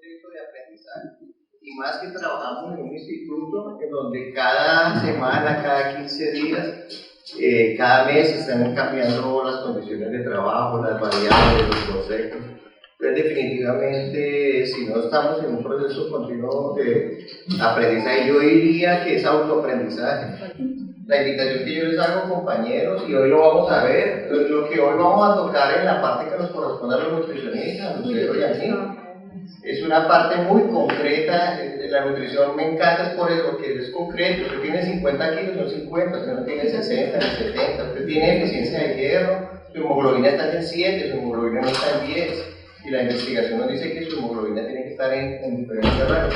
proceso de aprendizaje. Y más que trabajamos en un instituto en donde cada semana, cada 15 días, cada mes están cambiando las condiciones de trabajo, las variables, los conceptos. Entonces, definitivamente, si no estamos en un proceso continuo de aprendizaje, yo diría que es autoaprendizaje. La invitación que yo les hago, compañeros, y hoy lo vamos a ver, lo que hoy vamos a tocar en la parte que nos corresponde a los nutricionistas, a Lucero y a mí, es una parte muy concreta. La nutrición me encanta por eso, porque es concreto. Usted tiene 50 kilos, no 50, usted no tiene 60 ni 70, usted tiene deficiencia de hierro, su hemoglobina está en 7, su hemoglobina no está en 10, y la investigación nos dice que su hemoglobina tiene que estar en diferentes rangos.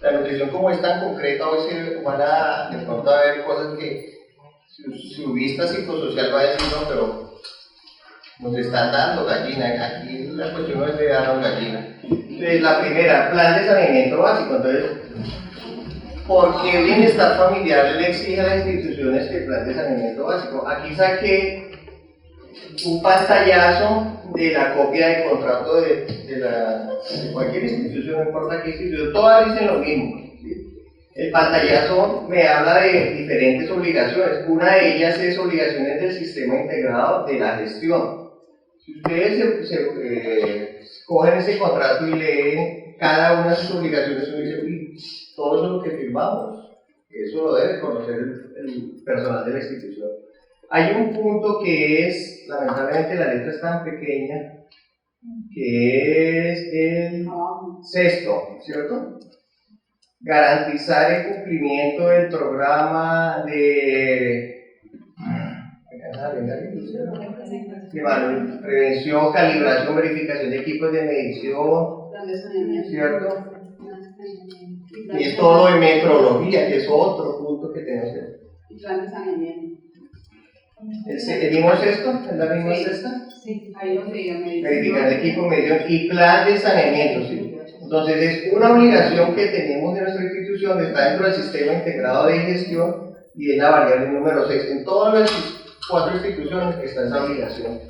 La nutrición, como es tan concreta, hoy se van a de pronto a ver cosas que su vista psicosocial va a decir, no, pero nos están dando gallina. Aquí la cuestión no es de darnos gallina. Entonces, la primera, plan de saneamiento básico. Entonces, ¿por qué el bienestar familiar le exige a las instituciones que el plan de saneamiento básico? Aquí saqué un pantallazo de la copia de contrato de cualquier institución, no importa qué institución, todas dicen lo mismo, ¿sí? El pantallazo me habla de diferentes obligaciones. Una de ellas es obligaciones del sistema integrado de la gestión. Si ustedes cogen ese contrato y leen cada una de sus obligaciones, uno dice, uy, todo eso es lo que firmamos. Eso lo debe conocer el personal de la institución. Hay un punto que es, lamentablemente la letra es tan pequeña, que es el sexto, ¿cierto? Garantizar el cumplimiento del programa de prevención, calibración, verificación de equipos de medición, ¿cierto? Y es todo lo de metrología, que es otro punto que tenemos. Y plan de saneamiento. ¿Vimos esto? ¿Es la misma cesta? Sí, ahí lo veía. Verificar el equipo, medición y plan de saneamiento, ¿sí? Entonces es una obligación que tenemos de nuestra institución, está dentro del sistema integrado de gestión y es la variable número 6. En todas las 4 instituciones está esa obligación.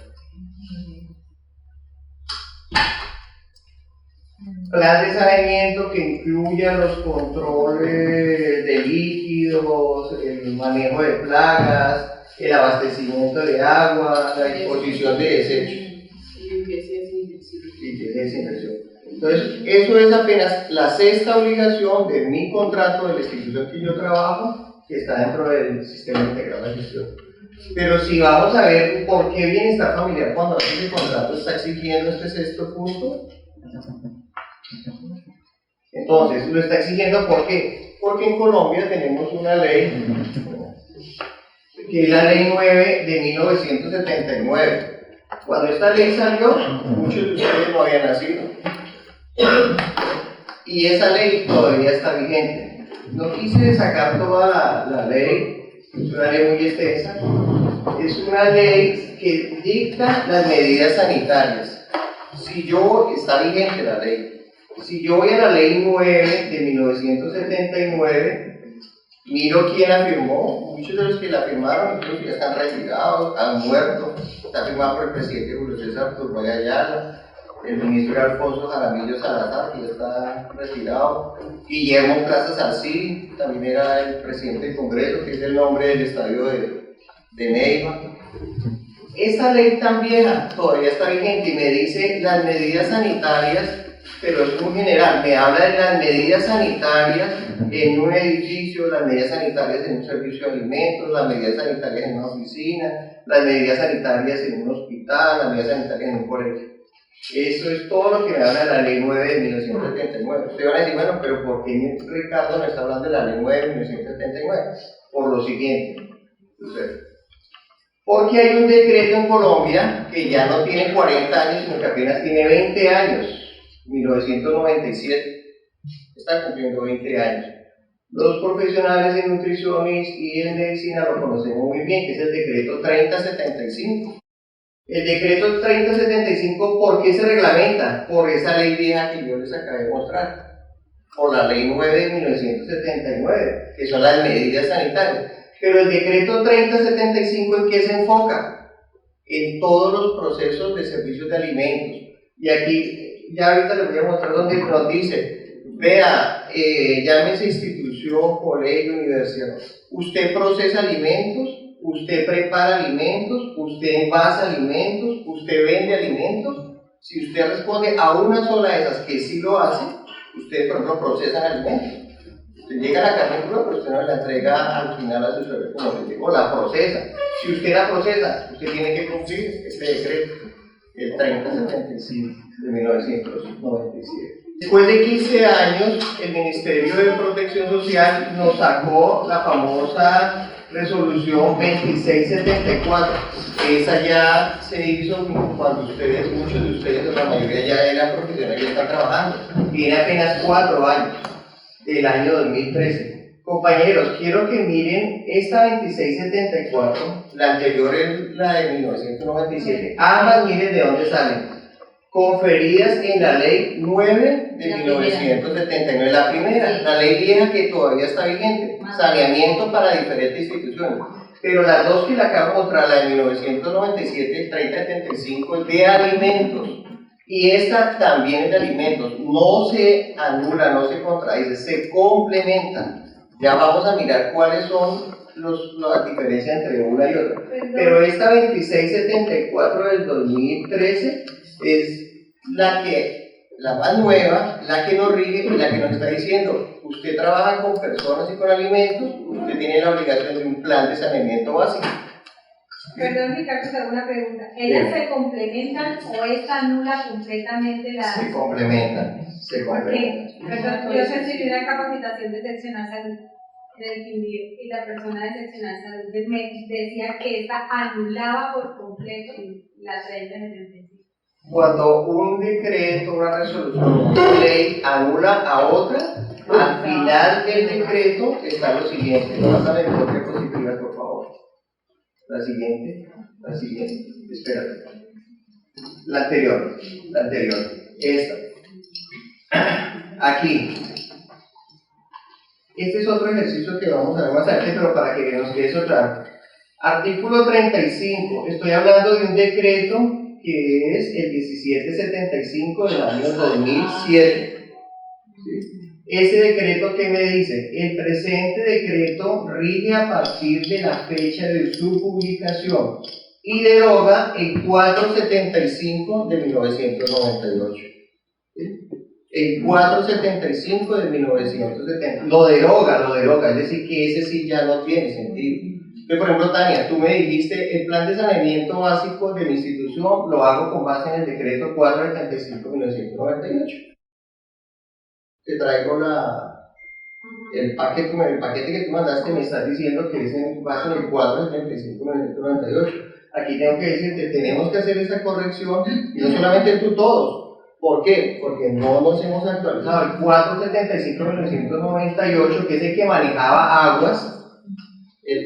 Plan de saneamiento que incluya los controles de líquidos, el manejo de plagas, el abastecimiento de agua, la disposición de desechos. Y desinfección. Entonces, eso es apenas la sexta obligación de mi contrato de la institución que yo trabajo, que está dentro del sistema integrado de gestión. Pero si vamos a ver por qué bienestar familiar cuando hace el contrato está exigiendo este sexto punto, entonces lo está exigiendo ¿por qué? Porque en Colombia tenemos una ley que es la ley 9 de 1979. Cuando esta ley salió, muchos de ustedes no habían nacido. Y esa ley todavía está vigente. No quise sacar toda la ley, es una ley muy extensa. Es una ley que dicta las medidas sanitarias. Está vigente la ley. Si yo voy a la ley 9 de 1979, miro quién la firmó. Muchos de los que la firmaron incluso ya están retirados, han muerto. Está firmada por el presidente Julio César Turbay Ayala, el ministro Alfonso Jaramillo Salazar, que ya está retirado, Guillermo Plaza Sarcí, también era el presidente del Congreso, que es el nombre del estadio de Neiva. Esta ley tan vieja todavía está vigente y me dice las medidas sanitarias, pero es muy general, me habla de las medidas sanitarias en un edificio, las medidas sanitarias en un servicio de alimentos, las medidas sanitarias en una oficina, las medidas sanitarias en un hospital, las medidas sanitarias en un colegio. Eso es todo lo que me habla de la ley 9 de 1979. Ustedes van a decir, bueno, pero ¿por qué Ricardo no está hablando de la ley 9 de 1979? Por lo siguiente. Porque hay un decreto en Colombia que ya no tiene 40 años, sino que apenas tiene 20 años. 1997, está cumpliendo 20 años. Los profesionales en nutrición y en medicina lo conocemos muy bien, que es el decreto 3075. El decreto 3075, ¿por qué se reglamenta? Por esa ley vieja que yo les acabé de mostrar, por la ley 9 de 1979, que son las medidas sanitarias. Pero el decreto 3075, ¿en qué se enfoca? En todos los procesos de servicios de alimentos. Y aquí ya ahorita les voy a mostrar donde nos dice, vea, llámese institución, colegio, universidad, usted procesa alimentos, usted prepara alimentos, usted envasa alimentos, usted vende alimentos. Si usted responde a una sola de esas que sí lo hace, usted, por ejemplo, procesa alimentos. Usted llega a la carne cruda, pero usted no la entrega al final a su usuario como le digo, la procesa. Si usted la procesa, usted tiene que cumplir este decreto, el 3075 de 1997. Después de 15 años, el Ministerio de Protección Social nos sacó la famosa resolución 2674. Esa ya se hizo cuando ustedes, muchos de ustedes, la mayoría ya eran profesionales y están trabajando. Tiene apenas 4 años, del año 2013. Compañeros, quiero que miren esta 2674, la anterior es la de 1997. Ambas miren de dónde salen. Conferidas en la ley 9 de 1979, la primera, la ley vieja que todavía está vigente, saneamiento para diferentes instituciones. Pero las dos que le acabo de mostrar, la de 1997, el 3075, es de alimentos. Y esta también es de alimentos. No se anula, no se contradice, se complementan. Ya vamos a mirar cuáles son las diferencias entre una y otra. Pero esta 2674 del 2013 es la más nueva, la que nos rige y la que nos está diciendo, usted trabaja con personas y con alimentos, usted tiene la obligación de un plan de saneamiento básico. Perdón, Ricardo, te hago una pregunta. ¿Ellas se complementan o esta anula completamente la...? Se complementan, se complementan. Porque, perdón, yo recibí una capacitación de seccional salud del Quindío y la persona de seccional salud me decía que esta anulaba por completo la 3075. Cuando un decreto, una resolución, una ley anula a otra, al final del decreto está lo siguiente. Vas a ver por qué positiva, por favor. La siguiente, espérate. La anterior, esta. Aquí. Este es otro ejercicio que vamos a ver más adelante, pero para que nos quede eso claro. Artículo 35, estoy hablando de un decreto que es el 1775 del año 2007. ¿Sí? Ese decreto, ¿qué me dice? El presente decreto rige a partir de la fecha de su publicación y deroga el 475 de 1998. ¿Sí? El 475 de 1970. Lo deroga, es decir, que ese sí ya no tiene sentido. Por ejemplo, Tania, tú me dijiste, el plan de saneamiento básico de mi institución lo hago con base en el decreto 475 de 1998. Te traigo el paquete que tú mandaste, me estás diciendo que es en base en el 475 de 1998. Aquí tengo que decirte, tenemos que hacer esa corrección, y no solamente tú, todos. ¿Por qué? Porque no nos hemos actualizado. El 475 de 1998, que es el que manejaba aguas,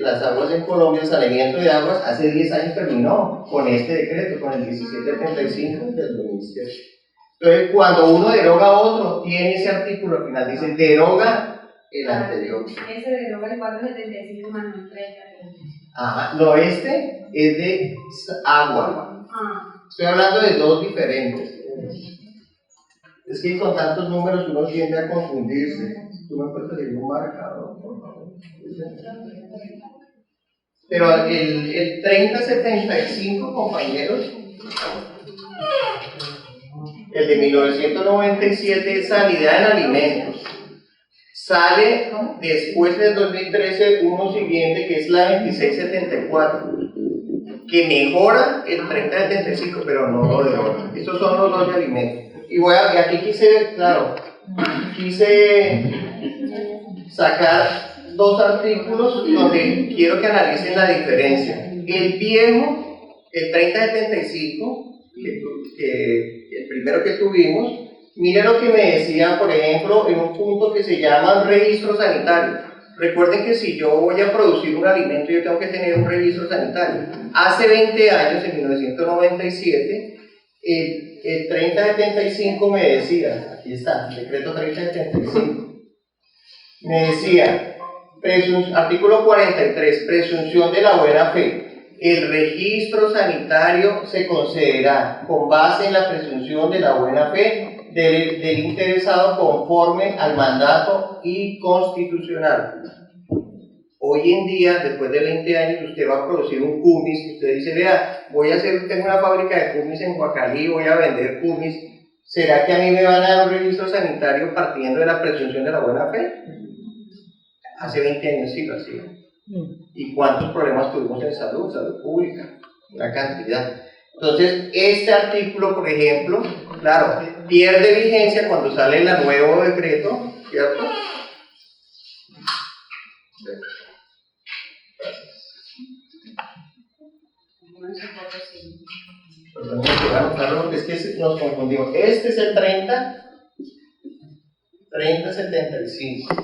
las aguas en Colombia, el saneamiento de aguas, hace 10 años terminó con este decreto, con el 1775 del 2007. Entonces, cuando uno deroga otro, tiene ese artículo al final, dice deroga el anterior. Ese deroga el 475 más no 30. Ajá, no, este es de agua. Estoy hablando de dos diferentes. Es que con tantos números uno tiende a confundirse. Tú me puedes pedir un marcador, por favor. Pero el 3075, compañeros, el de 1997 es sanidad en alimentos. Sale después del 2013 uno siguiente que es la 2674, que mejora el 3075, pero no lo deroga. Estos son los dos de alimentos. Y aquí quise sacar dos artículos donde quiero que analicen la diferencia. El viejo, el 3075, el primero que tuvimos, mira lo que me decía, por ejemplo, en un punto que se llama registro sanitario. Recuerden que si yo voy a producir un alimento, yo tengo que tener un registro sanitario. Hace 20 años, en 1997, el 3075 me decía, aquí está, el decreto 3075, me decía, artículo 43, presunción de la buena fe. el registro sanitario se concederá con base en la presunción de la buena fe del interesado conforme al mandato y constitucional. Hoy en día, después de 20 años, usted va a producir un cumis, usted dice, vea, tengo una fábrica de cumis en Guacalí, voy a vender cumis, ¿será que a mí me van a dar un registro sanitario partiendo de la presunción de la buena fe? Hace 20 años sí lo hacía. ¿Y cuántos problemas tuvimos en salud pública? Una cantidad. Entonces, este artículo, por ejemplo, claro, pierde vigencia cuando sale el nuevo decreto, ¿cierto? Perdón, voy a anotarlo porque es que nos confundimos. Este es el 3075,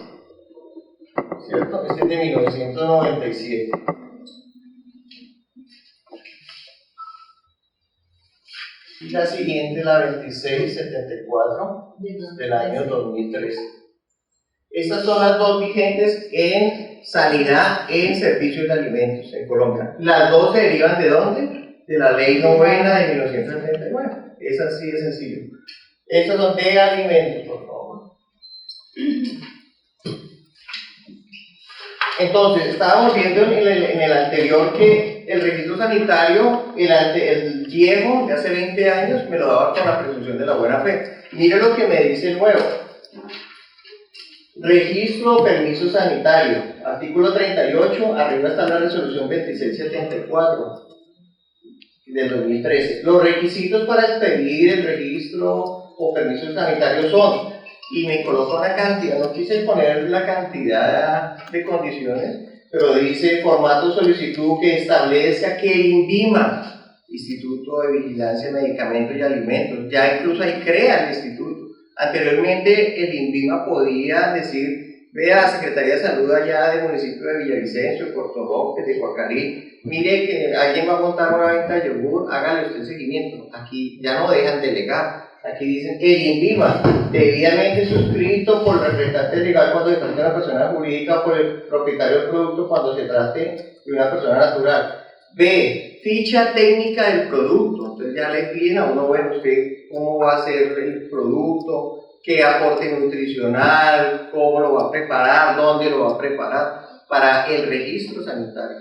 ¿cierto? Este es de 1997. Y la siguiente, la 2674, del año 2013. Estas son las dos vigentes en sanidad en servicios de alimentos en Colombia. Las dos se derivan ¿de dónde? De la ley novena de 1979. Es así de sencillo. Estas son de alimentos, por favor. Entonces, estábamos viendo en el anterior que el registro sanitario, el viejo de hace 20 años, me lo daba con la presunción de la buena fe. Mire lo que me dice el nuevo. Registro o permiso sanitario, artículo 38, arriba está la resolución 2674 del 2013. Los requisitos para expedir el registro o permiso sanitario son, y me coloca una cantidad, no quise poner la cantidad de condiciones, pero dice formato solicitud que establezca que el INVIMA, Instituto de Vigilancia de Medicamentos y Alimentos, ya incluso ahí crea el instituto. Anteriormente el INVIMA podía decir, vea, Secretaría de Salud allá del municipio de Villavicencio, Puerto Roque, de Guacalí, mire que alguien va a montar una venta de yogur, hágale usted seguimiento. Aquí ya no dejan delegar, aquí dicen el INVIMA, debidamente suscrito por el representante legal cuando se trate de una persona jurídica o por el propietario del producto cuando se trate de una persona natural. B, ficha técnica del producto. Entonces ya le piden a uno, bueno, usted cómo va a ser el producto, qué aporte nutricional, cómo lo va a preparar, dónde lo va a preparar, para el registro sanitario.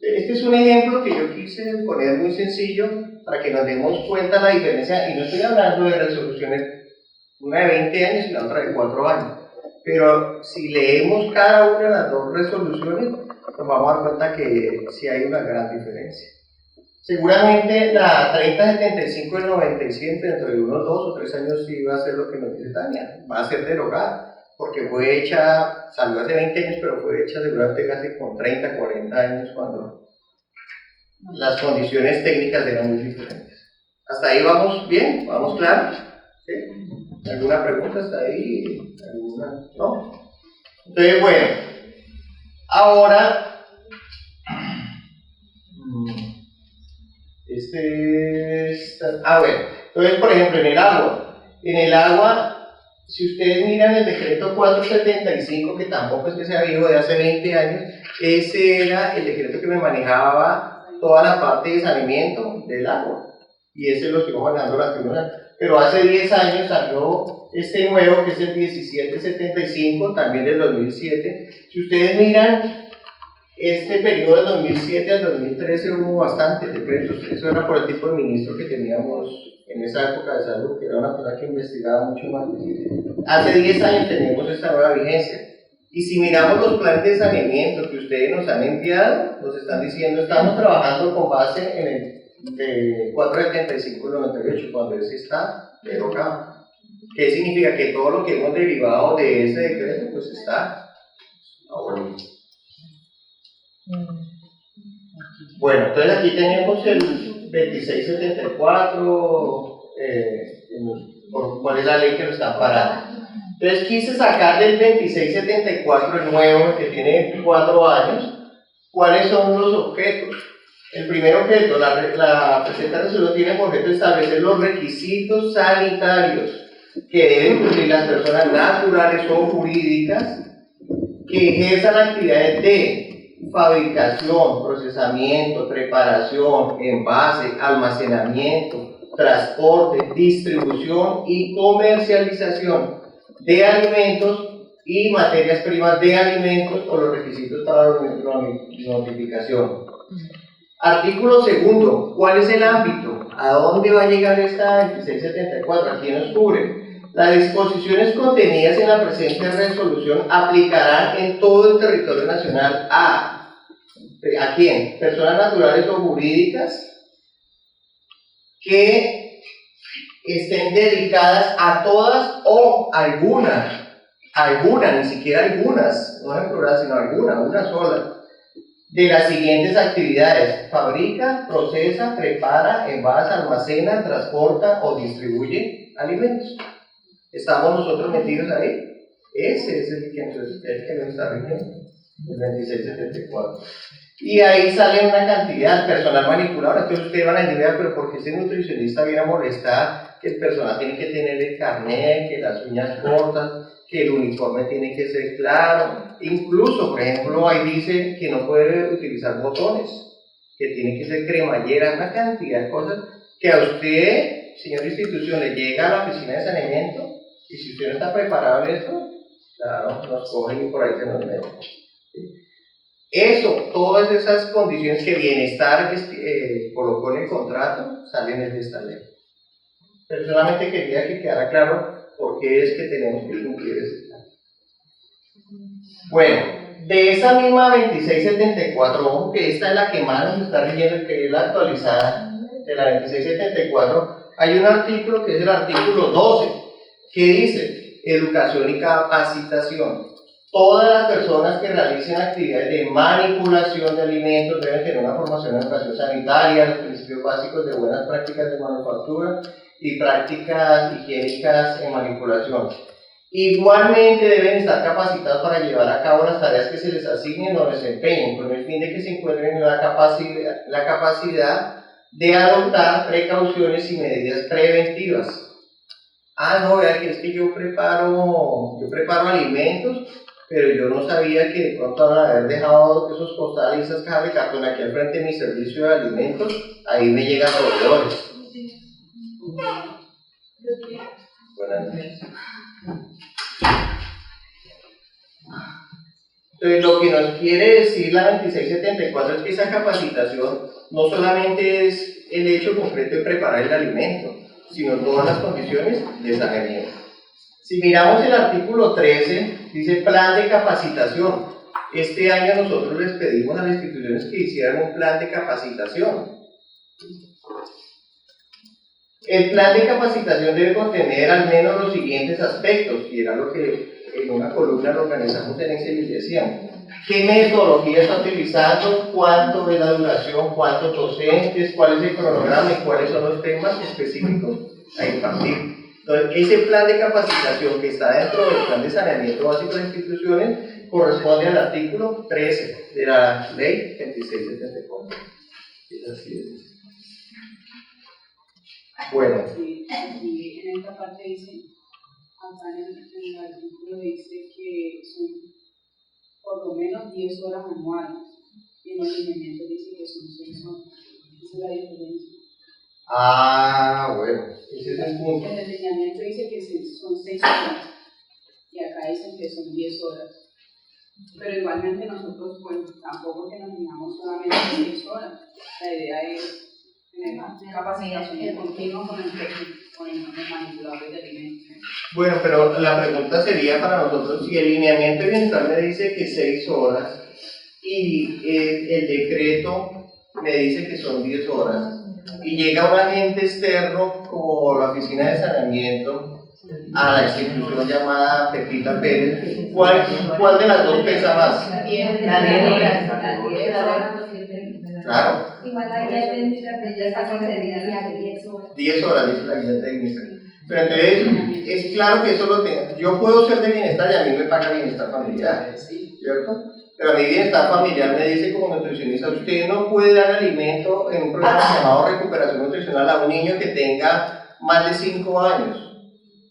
Este es un ejemplo que yo quise poner muy sencillo para que nos demos cuenta de la diferencia, y no estoy hablando de resoluciones, una de 20 años y la otra de 4 años, pero si leemos cada una de las dos resoluciones, nos vamos a dar cuenta que sí hay una gran diferencia. Seguramente la 3075 del 97, dentro de unos 2 o 3 años, sí va a ser lo que nos dice Tania, va a ser derogada, porque fue hecha, salió hace 20 años, pero fue hecha seguramente casi con 30, 40 años, cuando las condiciones técnicas eran muy diferentes. ¿Hasta ahí vamos bien? ¿Vamos claros? ¿Sí? ¿Alguna pregunta hasta ahí? ¿Alguna? ¿No? Entonces, bueno, ahora... bueno, entonces por ejemplo en el agua, si ustedes miran el decreto 475, que tampoco es que sea viejo, de hace 20 años, ese era el decreto que me manejaba toda la parte de saneamiento del agua, y ese lo estoy manejando durante unos años, pero hace 10 años salió este nuevo, que es el 1775, también del 2007. Si ustedes miran este periodo del 2007 al 2013 hubo bastantes decretos, eso era por el tipo de ministro que teníamos en esa época de salud, que era una persona que investigaba mucho más. Hace 10 años teníamos esta nueva vigencia, y si miramos los planes de saneamiento que ustedes nos han enviado, nos están diciendo, estamos trabajando con base en el 475-98, cuando ese está derogado. ¿Qué significa? Que todo lo que hemos derivado de ese decreto pues está abolido. Bueno, entonces aquí tenemos el 2674, por cuál es la ley que lo está parando. Entonces quise sacar del 2674 el nuevo, que tiene 4 años, cuáles son los objetos. El primer objeto, la presente resolución tiene por objeto establecer los requisitos sanitarios que deben cumplir las personas naturales o jurídicas que ejerzan actividades de fabricación, procesamiento, preparación, envase, almacenamiento, transporte, distribución y comercialización de alimentos y materias primas de alimentos o los requisitos para la notificación. Artículo segundo, ¿cuál es el ámbito? ¿A dónde va a llegar esta 2674? ¿A quién nos cubre? Las disposiciones contenidas en la presente resolución aplicarán en todo el territorio nacional ¿a quién? Personas naturales o jurídicas que estén dedicadas a todas o alguna, ni siquiera algunas, no en plural, sino alguna, una sola, de las siguientes actividades: fabrica, procesa, prepara, envasa, almacena, transporta o distribuye alimentos. ¿Estamos nosotros metidos ahí? Ese es el que nos está rigiendo, el 2674. Y ahí sale una cantidad, personal manipulador. Entonces ustedes van a decir, pero ¿por qué ese nutricionista viene a molestar que el personal tiene que tener el carnet, que las uñas cortas, que el uniforme tiene que ser claro? Incluso, por ejemplo, ahí dice que no puede utilizar botones, que tiene que ser cremallera, una cantidad de cosas que a usted, señor institución, le llega a la oficina de saneamiento, y si usted no está preparado en esto, claro, nos cogen y por ahí se nos meten. Eso, todas esas condiciones que bienestar colocó en el contrato, salen de esta ley. Pero solamente quería que quedara claro por qué es que tenemos que cumplir ese plan. Bueno, de esa misma 2674, ojo que esta es la que más nos está rigiendo, que es la actualizada de la 2674, hay un artículo que es el artículo 12, que dice educación y capacitación. Todas las personas que realicen actividades de manipulación de alimentos deben tener una formación en educación sanitaria, los principios básicos de buenas prácticas de manufactura y prácticas higiénicas en manipulación. Igualmente deben estar capacitados para llevar a cabo las tareas que se les asignen o desempeñen, con el fin de que se encuentren en la capacidad de adoptar precauciones y medidas preventivas. No, vea que es que yo preparo alimentos, pero yo no sabía que de pronto van a haber dejado esos costales y esas cajas de cartón aquí al frente de mi servicio de alimentos, ahí me llegan proveedores. Buenas noches. Entonces, lo que nos quiere decir la 2674 es que esa capacitación no solamente es el hecho concreto de preparar el alimento, sino todas las condiciones de saneamiento. Si miramos el artículo 13, dice plan de capacitación. Este año nosotros les pedimos a las instituciones que hicieran un plan de capacitación. El plan de capacitación debe contener al menos los siguientes aspectos, y era lo que en una columna lo organizamos en Excel y decíamos: ¿qué metodología está utilizando? ¿Cuánto es la duración? ¿Cuántos docentes? ¿Cuál es el cronograma? ¿Y cuáles son los temas específicos a impartir? Entonces, ese plan de capacitación que está dentro del plan de saneamiento básico de instituciones corresponde al artículo 13 de la ley 2674. Así es. Bueno. Sí, en esta parte dice, acá en el artículo dice que son por lo menos 10 horas anuales, y en el lineamiento dice que son 6 horas. Esa es la diferencia. Bueno, ese es el punto. En el lineamiento dice que son 6 horas, y acá dicen que son 10 horas. Pero igualmente nosotros, pues, tampoco que nos fijamos solamente en 6 horas. La idea es tener capacitación continua con el manipulador de alimentos. Bueno, pero la pregunta sería para nosotros: si el lineamiento de bienestar me dice que 6 horas y el decreto me dice que son 10 horas, y llega un agente externo como la oficina de saneamiento a la institución llamada Pepita Pérez, ¿cuál de las dos pesa más? La 10 horas. Claro. Igual la guía técnica ya está concedida de 10 horas. 10 horas, dice la guía técnica. Pero entonces, es claro que eso lo tengo. Yo puedo ser de bienestar y a mí me paga bienestar familiar, ¿cierto? Pero a mi bienestar familiar me dice como nutricionista: usted no puede dar alimento en un programa llamado recuperación nutricional a un niño que tenga más de 5 años.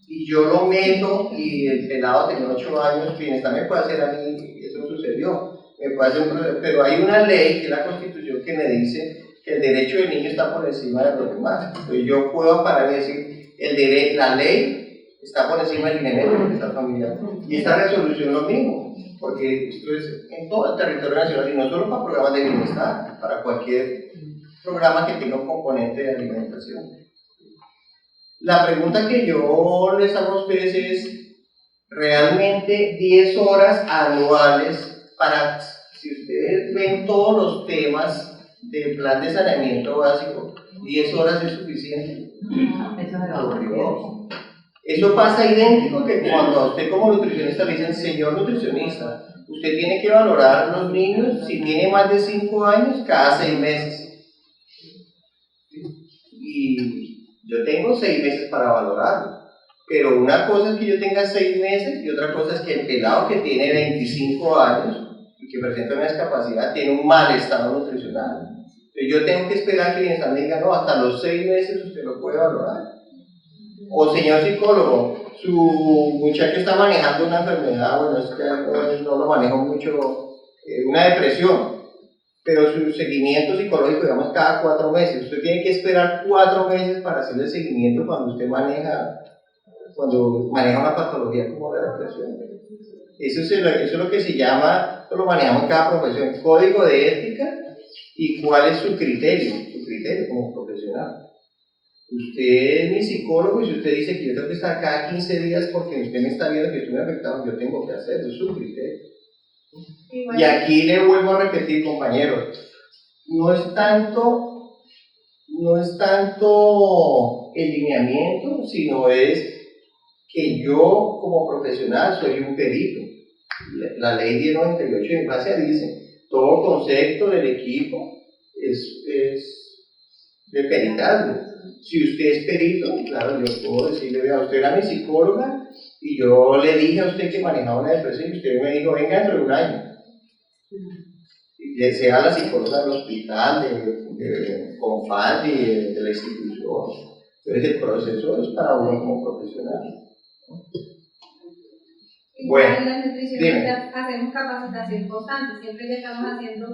Y yo lo meto y el pelado tiene 8 años, bienestar me puede hacer a mí, eso sucedió. me puede hacer un proceso, pero hay una ley, que es la Constitución, que me dice que el derecho del niño está por encima de los demás. Entonces yo puedo parar y decir, la ley está por encima del lineamiento de bienestar familiar. Y esta resolución lo mismo, porque esto es en todo el territorio nacional, y no solo para programas de bienestar, para cualquier programa que tenga un componente de alimentación. La pregunta que yo les hago a ustedes es, realmente 10 horas anuales para, si ustedes ven todos los temas del plan de saneamiento básico, 10 horas es suficiente. Eso pasa idéntico que cuando a usted como nutricionista le dicen, señor nutricionista, usted tiene que valorar a los niños si tiene más de 5 años cada 6 meses. Y yo tengo 6 meses para valorarlo. Pero una cosa es que yo tenga 6 meses y otra cosa es que el pelado que tiene 25 años y que presenta una discapacidad tiene un mal estado nutricional. Entonces yo tengo que esperar que el bienestar me diga, no, hasta los 6 meses usted lo puede valorar. O señor psicólogo, su muchacho está manejando una enfermedad, bueno, es que no lo manejo mucho, una depresión, pero su seguimiento psicológico, digamos, cada 4 meses. Usted tiene que esperar 4 meses para hacer el seguimiento cuando maneja una patología como la depresión. Eso es lo que se llama, eso lo manejamos en cada profesión, código de ética y cuál es su criterio como profesional. Usted es mi psicólogo y si usted dice que yo tengo que estar cada 15 días porque usted me está viendo que estoy muy afectado, yo tengo que hacerlo, es su criterio. Y aquí le vuelvo a repetir, compañeros, no es tanto el lineamiento, sino es que yo como profesional soy un perito. La ley 1098 de Infancia dice, todo concepto del equipo es de peritaje. Si usted es perito, claro, yo puedo decirle, vea, usted era mi psicóloga y yo le dije a usted que manejaba una depresión y usted me dijo, venga dentro de un año. Y sea la psicóloga del hospital, de Confandi, de la institución. Entonces el proceso es para uno como profesional. Bueno, las nutricionistas hacemos capacitación constante, siempre que estamos dentro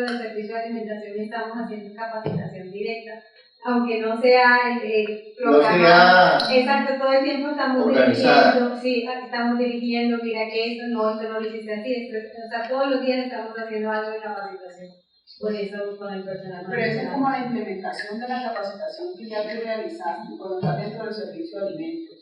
del servicio de alimentación y estamos haciendo capacitación directa, aunque no sea el programa, exacto, todo el tiempo estamos dirigiendo, mira que esto no lo hiciste así, o sea, todos los días estamos haciendo algo de capacitación, por eso con el personal. Pero esa es como la implementación de la capacitación que ya te realizaste cuando estás dentro del servicio de alimentos.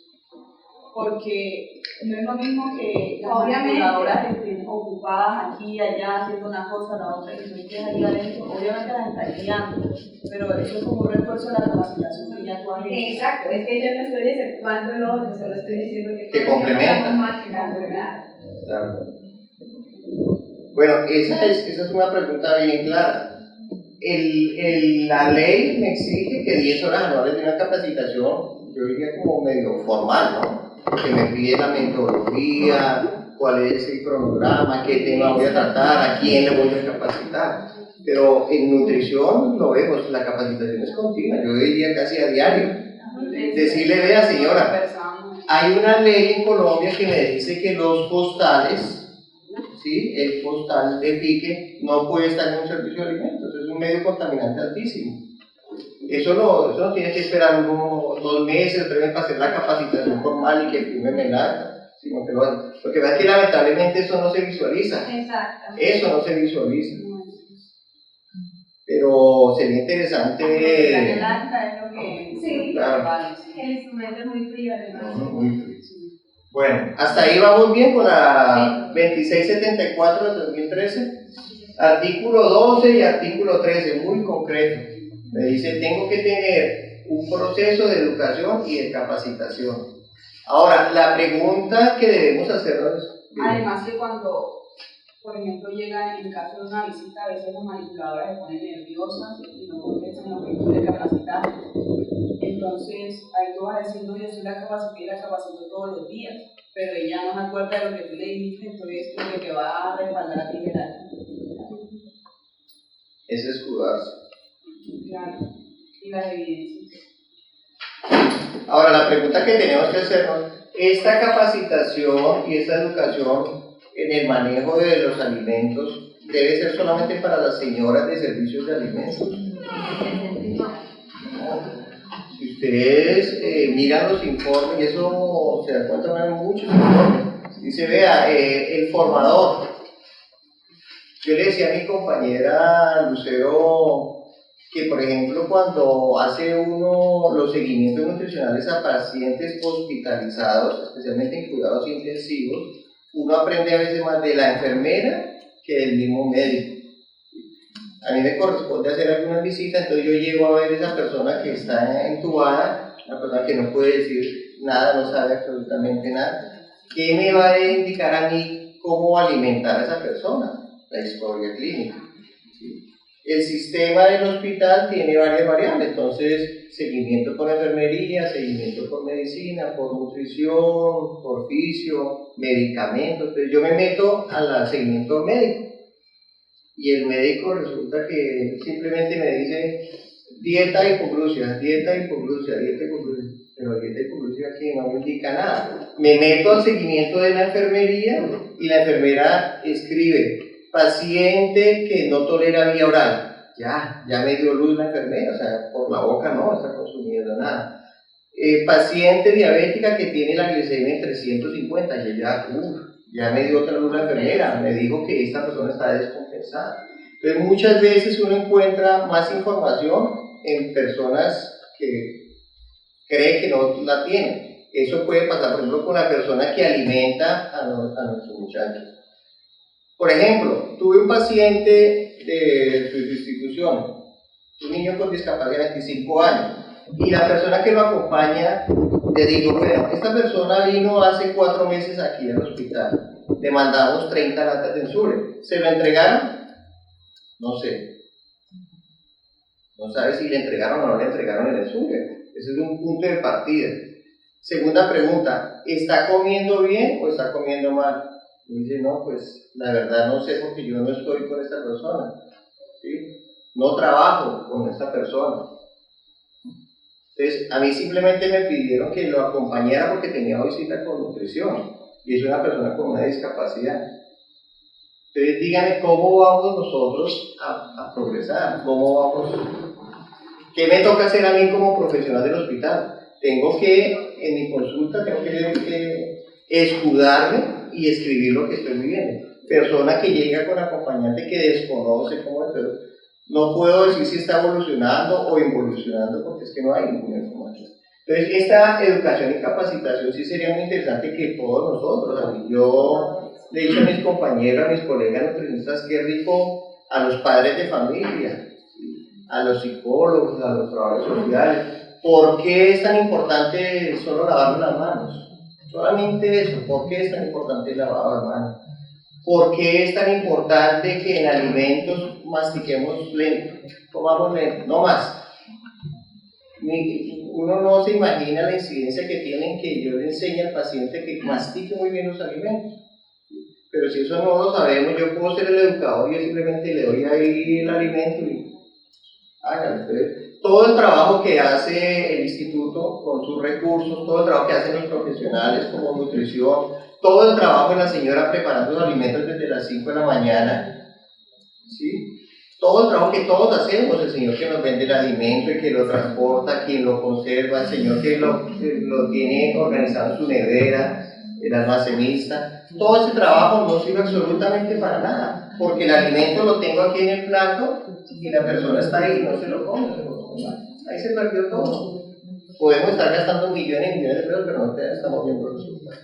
Porque no es lo mismo que las manipuladoras estén ocupadas aquí y allá haciendo una cosa, la otra, y tú estés ahí adentro, obviamente las estás guiando, pero eso es como un refuerzo de la capacitación que ya tú has hecho. Exacto, es que yo no estoy exceptuando lo otro, solo estoy diciendo que complementa. Más que complementar. Claro. Bueno, esa es una pregunta bien clara. La ley me exige que 10 horas anuales de una capacitación, yo diría como medio formal, ¿no? Que me pide la metodología, cuál es el cronograma, qué tema voy a tratar, a quién le voy a capacitar. Pero en nutrición lo vemos, la capacitación es continua, yo diría casi a diario. Decirle, vea señora, hay una ley en Colombia que me dice que los costales, ¿sí? El costal de pique no puede estar en un servicio de alimentos, es un medio contaminante altísimo. Eso no tiene que esperar unos 2 meses, 3 meses para hacer la capacitación formal y que firmen el acta, sino que porque vean que lamentablemente eso no se visualiza. Exacto. Eso no se visualiza. Pero sería interesante. El acta es lo que. Sí, claro. El instrumento es muy frío, además. Muy frío. Bueno, hasta ahí vamos bien con la 2674 de 2013. Artículo 12 y artículo 13, muy concreto. Me dice, tengo que tener un proceso de educación y de capacitación. Ahora, la pregunta que debemos hacernos es... Además que cuando, por ejemplo, llega en caso de una visita, a veces las manipuladoras se ponen nerviosas y no contestan lo que tú le capacitas. Entonces, ahí tú vas a decir, no, yo soy la capacité y la capacito todos los días, pero ella no se acuerda de lo que tú le dijiste, entonces lo que te va a respaldar a ti es el acta. Es escudarse. Claro, y las evidencias. Ahora, la pregunta que tenemos que hacernos, esta capacitación y esta educación en el manejo de los alimentos debe ser solamente para las señoras de servicios de alimentos. Si ustedes miran los informes, y eso se da cuenta en muchos informes, dice, vea, el formador. Yo le decía a mi compañera Lucero que, por ejemplo, cuando hace uno los seguimientos nutricionales a pacientes hospitalizados, especialmente en cuidados intensivos, uno aprende a veces más de la enfermera que del mismo médico. A mí me corresponde hacer algunas visitas, entonces yo llego a ver a esa persona que está entubada, una persona que no puede decir nada, no sabe absolutamente nada. ¿Qué me va a indicar a mí cómo alimentar a esa persona? La historia clínica. El sistema del hospital tiene varias variables, entonces seguimiento por enfermería, seguimiento por medicina, por nutrición, por fisio, medicamentos. Entonces yo me meto al seguimiento médico y el médico resulta que simplemente me dice dieta hipoglucemia, dieta hipoglucemia, dieta hipoglucemia, pero dieta hipoglucemia aquí no me indica nada. Me meto al seguimiento de la enfermería y la enfermera escribe paciente que no tolera vía oral, ya me dio luz la enfermera, o sea, por la boca no está consumiendo nada. Paciente diabética que tiene la glicemia en 350, ya me dio otra luz la enfermera, me dijo que esta persona está descompensada. Entonces muchas veces uno encuentra más información en personas que cree que no la tienen. Eso puede pasar, por ejemplo, con la persona que alimenta a nuestros muchachos. Por ejemplo, tuve un paciente de su institución, un niño con discapacidad de 25 años, y la persona que lo acompaña le digo, bueno, esta persona vino hace 4 meses aquí al hospital, le mandamos 30 latas de Ensure, ¿se lo entregaron? No sé. No sabe si le entregaron o no le entregaron el Ensure. Ese es un punto de partida. Segunda pregunta, ¿está comiendo bien o está comiendo mal? Y dice, no, pues la verdad no sé porque yo no estoy con esta persona, ¿sí? No trabajo con esta persona. Entonces, a mí simplemente me pidieron que lo acompañara porque tenía hoy cita con nutrición y es una persona con una discapacidad. Entonces, díganme cómo vamos nosotros a progresar, cómo vamos, qué me toca hacer a mí como profesional del hospital. Tengo que, en mi consulta, tengo que escudarme y escribir lo que estoy viviendo. Persona que llega con acompañante que desconoce cómo es, no puedo decir si está evolucionando o involucionando porque es que no hay ninguna información. Entonces, esta educación y capacitación sí sería muy interesante que todos nosotros, yo le he dicho a mis compañeros, a mis colegas nutricionistas, qué rico a los padres de familia, a los psicólogos, a los trabajadores sociales. ¿Por qué es tan importante solo lavar las manos? Solamente eso. ¿Por qué es tan importante el lavado de manos? ¿Por qué es tan importante que en alimentos mastiquemos lento, comamos lento? No más. Uno no se imagina la incidencia que tienen que yo le enseñe al paciente que mastique muy bien los alimentos. Pero si eso no lo sabemos, yo puedo ser el educador y yo simplemente le doy ahí el alimento y háganlo. Todo el trabajo que hace el instituto con sus recursos, todo el trabajo que hacen los profesionales como nutrición, todo el trabajo de la señora preparando los alimentos desde las 5 de la mañana, ¿sí? Todo el trabajo que todos hacemos, el señor que nos vende el alimento, el que lo transporta, quien lo conserva, el señor que lo tiene organizado en su nevera, el almacenista, todo ese trabajo no sirve absolutamente para nada, porque el alimento lo tengo aquí en el plato y la persona está ahí y no se lo come, ahí se perdió todo. Podemos estar gastando millones y millones de pesos, pero no estamos viendo resultados.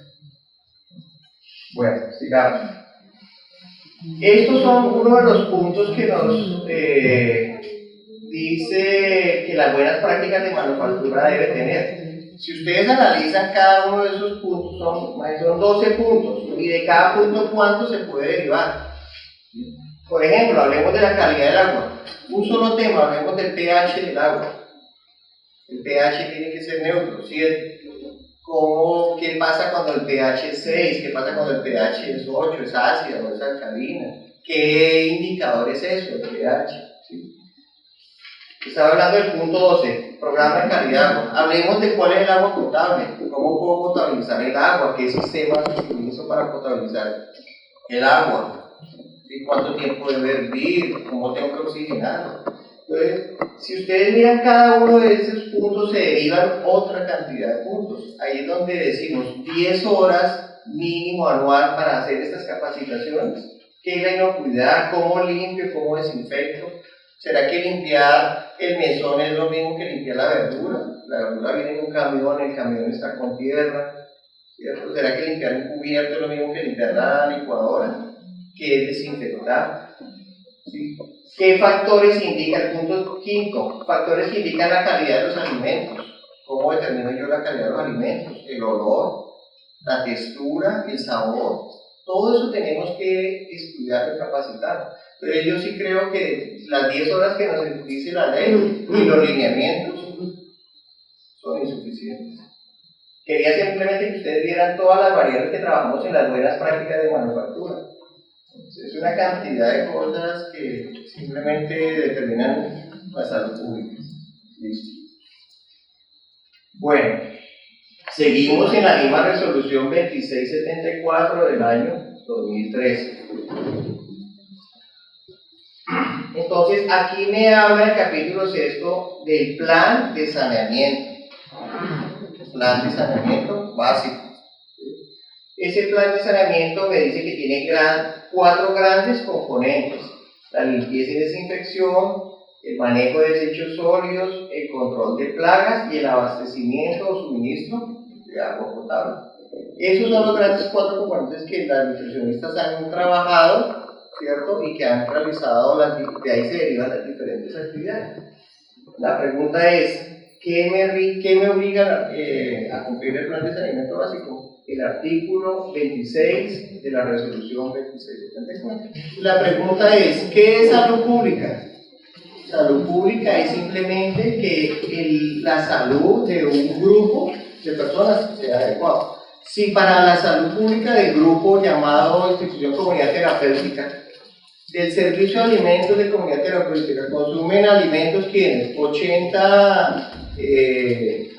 Bueno, sigamos. Estos son uno de los puntos que nos dice que las buenas prácticas de manufactura debe tener. Si ustedes analizan cada uno de esos puntos, son 12 puntos, y de cada punto cuánto se puede derivar. Por ejemplo, hablemos de la calidad del agua. Un solo tema, hablemos del pH del agua. El pH tiene que ser neutro, ¿cierto? ¿Qué pasa cuando el pH es 6? ¿Qué pasa cuando el pH es 8? ¿Es ácida o es alcalina? ¿Qué indicador es eso, el pH? ¿Sí? Estaba hablando del punto 12, programa de calidad de agua. Hablemos de cuál es el agua potable, cómo puedo potabilizar el agua, qué sistema utilizo para potabilizar el agua, ¿sí? ¿Cuánto tiempo debe hervir? ¿Cómo tengo que oxigenarlo? Entonces, si ustedes miran cada uno de esos puntos, se derivan otra cantidad de puntos. Ahí es donde decimos 10 horas mínimo anual para hacer estas capacitaciones. ¿Qué es la inocuidad? ¿Cómo limpio? ¿Cómo desinfecto? ¿Será que limpiar el mesón es lo mismo que limpiar la verdura? La verdura viene en un camión, el camión está con tierra, ¿cierto? ¿Será que limpiar un cubierto es lo mismo que limpiar la licuadora? ¿Qué es desinfectar? ¿Sí? ¿Qué factores indican? El punto 5, factores que indican la calidad de los alimentos. ¿Cómo determino yo la calidad de los alimentos? El olor, la textura, el sabor. Todo eso tenemos que estudiar y capacitar. Entonces yo sí creo que las 10 horas que nos dice la ley y los lineamientos son insuficientes. Quería simplemente que ustedes vieran todas las variables que trabajamos en las buenas prácticas de manufactura. Es una cantidad de cosas que simplemente determinan la salud pública. ¿Listo? Bueno, seguimos en la misma resolución 2674 del año 2013. Entonces, aquí me habla el capítulo 6 del plan de saneamiento. Plan de saneamiento básico. Ese plan de saneamiento me dice que tiene 4 grandes componentes: la limpieza y desinfección, el manejo de desechos sólidos, el control de plagas y el abastecimiento o suministro de agua potable. Esos son los grandes 4 componentes que las nutricionistas han trabajado, ¿cierto? Y que han realizado, de ahí se derivan las diferentes actividades. La pregunta es, ¿qué me obliga a cumplir el plan de saneamiento básico? El artículo 26 de la resolución 2674. La pregunta es, ¿qué es salud pública? Salud pública es simplemente que la salud de un grupo de personas sea adecuada. Si para la salud pública del grupo llamado Institución Comunidad Terapéutica, del servicio de alimentos de comunidad terapéutica, consumen alimentos, ¿quiénes? 80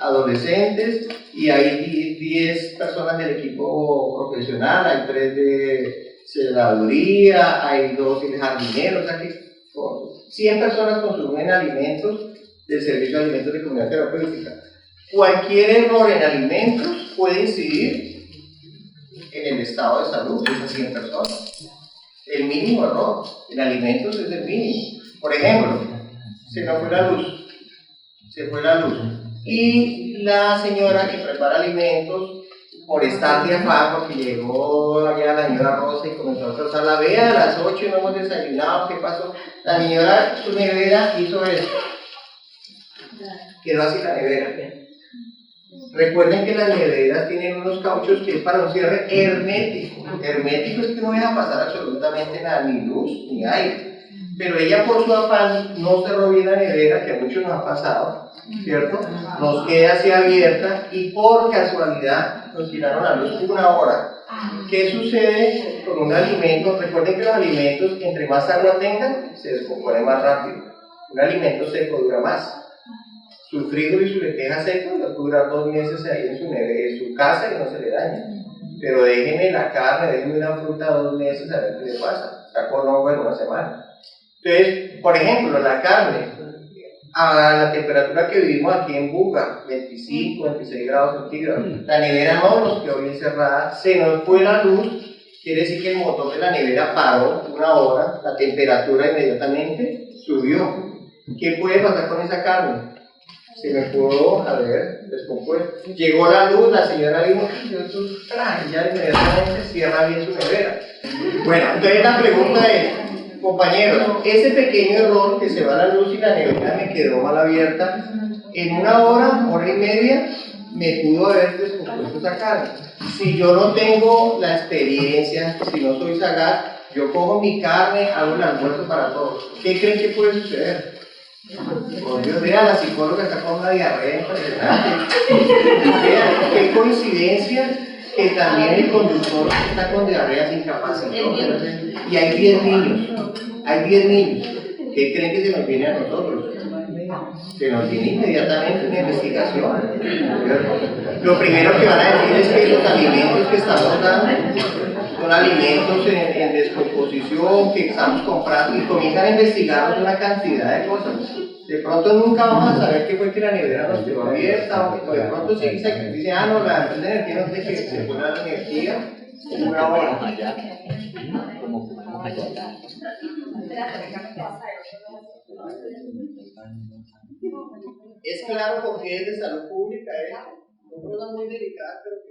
adolescentes, y hay 10 personas del equipo profesional, hay 3 de celaduría, hay 2 de jardineros, o sea que 100 personas consumen alimentos del servicio de alimentos de comunidad terapéutica. Cualquier error en alimentos puede incidir en el estado de salud de esas 100 personas. El mínimo error en alimentos es el mínimo. Por ejemplo, se nos fue la luz. Se fue la luz. Y la señora que prepara alimentos, por estar de afán, porque llegó allá la señora Rosa y comenzó a trozar la vea a las 8 y no hemos desayunado, ¿qué pasó? La señora, su nevera hizo esto. Quedó así la nevera. Recuerden que las neveras tienen unos cauchos que es para un cierre hermético. Hermético es que no deja pasar absolutamente nada, ni luz, ni aire. Pero ella por su afán no cerró bien la nevera, que a muchos nos ha pasado, ¿cierto? Nos queda así abierta y por casualidad nos tiraron la luz 1 hora. ¿Qué sucede con un alimento? Recuerden que los alimentos, entre más agua tengan, se descomponen más rápido. Un alimento seco dura más. Su frijol y su lenteja secos lo puede durar 2 meses ahí en su casa y no se le daña. Pero déjenme la carne, déjenme una fruta 2 meses a ver qué le pasa. Está con hongo en 1 semana. Entonces, por ejemplo, la carne, a la temperatura que vivimos aquí en Buga, 25, 26 grados centígrados, la nevera no nos quedó bien cerrada, se nos fue la luz, quiere decir que el motor de la nevera paró 1 hora, la temperatura inmediatamente subió. ¿Qué puede pasar con esa carne? Se me pudo haber descompuesto. Llegó la luz, la señora dijo, ya inmediatamente cierra bien su nevera. Bueno, entonces la pregunta es, compañeros, ese pequeño error que se va la luz y la nevera me quedó mal abierta, en 1 hora, 1 hora y media, me pudo haber descompuesto esa carne. Si yo no tengo la experiencia, si no soy sagaz, yo cojo mi carne, hago el almuerzo para todos. ¿Qué creen que puede suceder? Por Dios, vea, la psicóloga está con una diarrea impresionante. Vean, qué coincidencia que también el conductor está con diarrea sin capacidad. Y hay 10 niños. Hay 10 niños. ¿Qué creen que se nos viene a nosotros? Se nos viene inmediatamente una investigación. Lo primero que van a decir es que los alimentos que estamos dando son alimentos en descomposición que estamos comprando y comienzan a investigar una cantidad de cosas. De pronto nunca vamos a saber qué fue que la nevera nos quedó abierta, o de pronto sí dice, ah, no, la empresa de energía no sé qué, se fue la energía una hora. Es claro porque es de salud pública, son cosas muy delicadas, pero